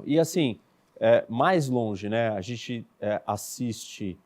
E assim, mais longe, né? A gente assiste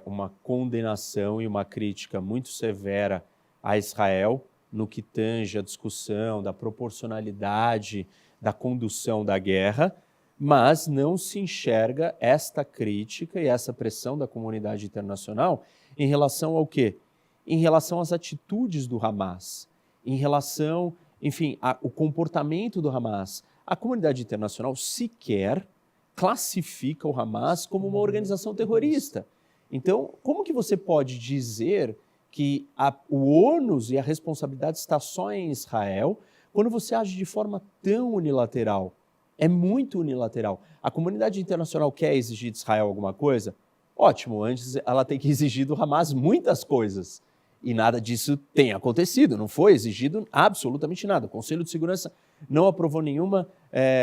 uma condenação e uma crítica muito severa a Israel no que tange a discussão da proporcionalidade da condução da guerra, mas não se enxerga esta crítica e essa pressão da comunidade internacional em relação ao quê? Em relação às atitudes do Hamas, em relação, enfim, ao comportamento do Hamas. A comunidade internacional sequer classifica o Hamas como uma organização terrorista. Então, como que você pode dizer que o ônus e a responsabilidade está só em Israel quando você age de forma tão unilateral? É muito unilateral. A comunidade internacional quer exigir de Israel alguma coisa? Ótimo, antes ela tem que exigir do Hamas muitas coisas. E nada disso tem acontecido, não foi exigido absolutamente nada. O Conselho de Segurança não aprovou nenhuma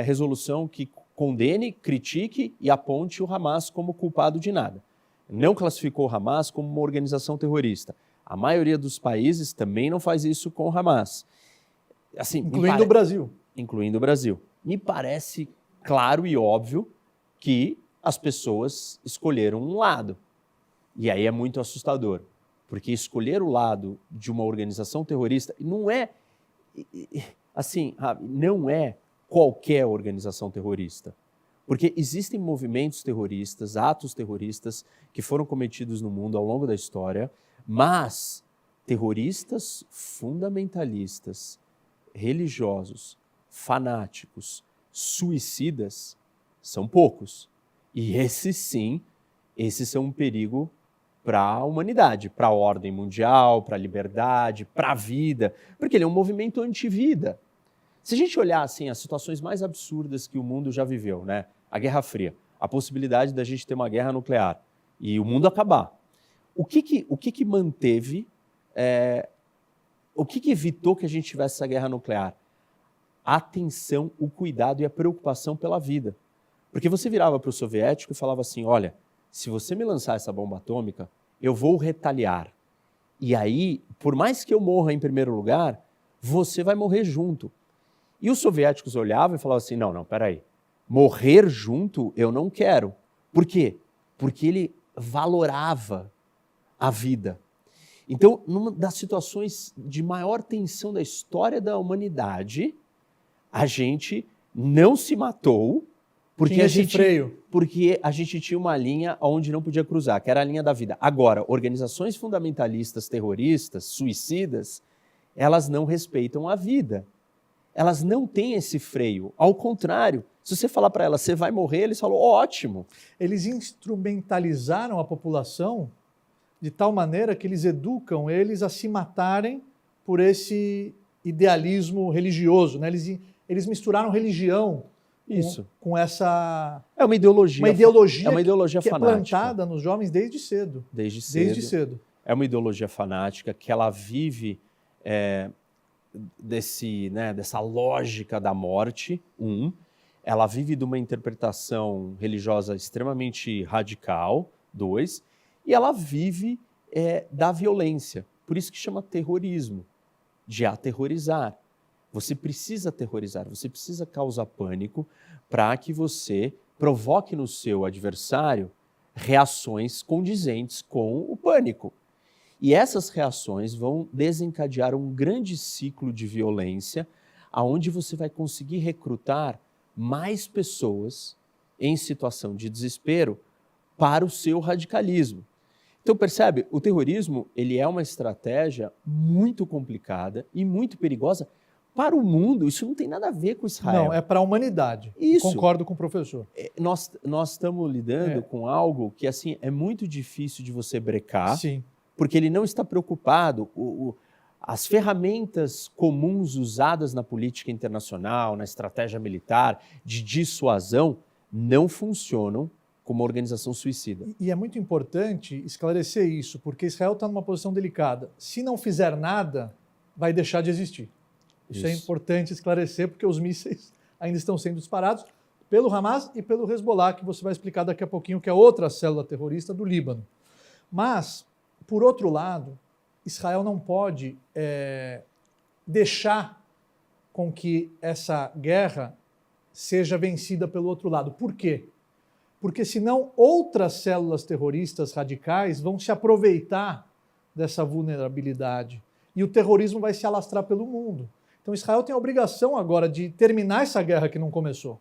resolução que condene, critique e aponte o Hamas como culpado de nada. Não classificou o Hamas como uma organização terrorista. A maioria dos países também não faz isso com o Hamas. Assim, incluindo o Brasil. Incluindo o Brasil. Me parece claro e óbvio que as pessoas escolheram um lado. E aí é muito assustador, porque escolher o lado de uma organização terrorista não é, assim, não é qualquer organização terrorista. Porque existem movimentos terroristas, atos terroristas que foram cometidos no mundo ao longo da história, mas terroristas fundamentalistas, religiosos, fanáticos, suicidas, são poucos. E esses sim, esses são um perigo para a humanidade, para a ordem mundial, para a liberdade, para a vida, porque ele é um movimento anti-vida. Se a gente olhar assim, as situações mais absurdas que o mundo já viveu, né? A Guerra Fria, a possibilidade da gente ter uma guerra nuclear e o mundo acabar. O que manteve, o que evitou que a gente tivesse essa guerra nuclear? A atenção, o cuidado e a preocupação pela vida. Porque você virava para o soviético e falava assim, olha, se você me lançar essa bomba atômica, eu vou retaliar. E aí, por mais que eu morra em primeiro lugar, você vai morrer junto. E os soviéticos olhavam e falavam assim, não, peraí, morrer junto eu não quero. Por quê? Porque ele valorava a vida. Então, numa das situações de maior tensão da história da humanidade, a gente não se matou porque a gente tinha uma linha onde não podia cruzar, que era a linha da vida. Agora, organizações fundamentalistas terroristas, suicidas, elas não respeitam a vida. Elas não têm esse freio. Ao contrário, se você falar para elas, você vai morrer, eles falam, ótimo. Eles instrumentalizaram a população de tal maneira que eles educam eles a se matarem por esse idealismo religioso, né? Eles misturaram religião com essa... É uma ideologia. É uma ideologia que fanática. É plantada nos jovens desde cedo. Desde cedo. É uma ideologia fanática que ela vive dessa lógica da morte, ela vive de uma interpretação religiosa extremamente radical, 2, e ela vive da violência. Por isso que chama terrorismo, de aterrorizar. Você precisa aterrorizar, você precisa causar pânico para que você provoque no seu adversário reações condizentes com o pânico. E essas reações vão desencadear um grande ciclo de violência, onde você vai conseguir recrutar mais pessoas em situação de desespero para o seu radicalismo. Então, percebe, o terrorismo ele é uma estratégia muito complicada e muito perigosa para o mundo. Isso não tem nada a ver com Israel. Não, é para a humanidade. Isso. Concordo com o professor. Nós estamos lidando com algo que assim, é muito difícil de você brecar. Sim. Porque ele não está preocupado, as ferramentas comuns usadas na política internacional, na estratégia militar, de dissuasão, não funcionam como organização suicida. E é muito importante esclarecer isso, porque Israel está numa posição delicada. Se não fizer nada, vai deixar de existir. Isso é importante esclarecer, porque os mísseis ainda estão sendo disparados pelo Hamas e pelo Hezbollah, que você vai explicar daqui a pouquinho, que é outra célula terrorista do Líbano. Mas, por outro lado, Israel não pode deixar com que essa guerra seja vencida pelo outro lado. Por quê? Porque senão outras células terroristas radicais vão se aproveitar dessa vulnerabilidade e o terrorismo vai se alastrar pelo mundo. Então Israel tem a obrigação agora de terminar essa guerra que não começou.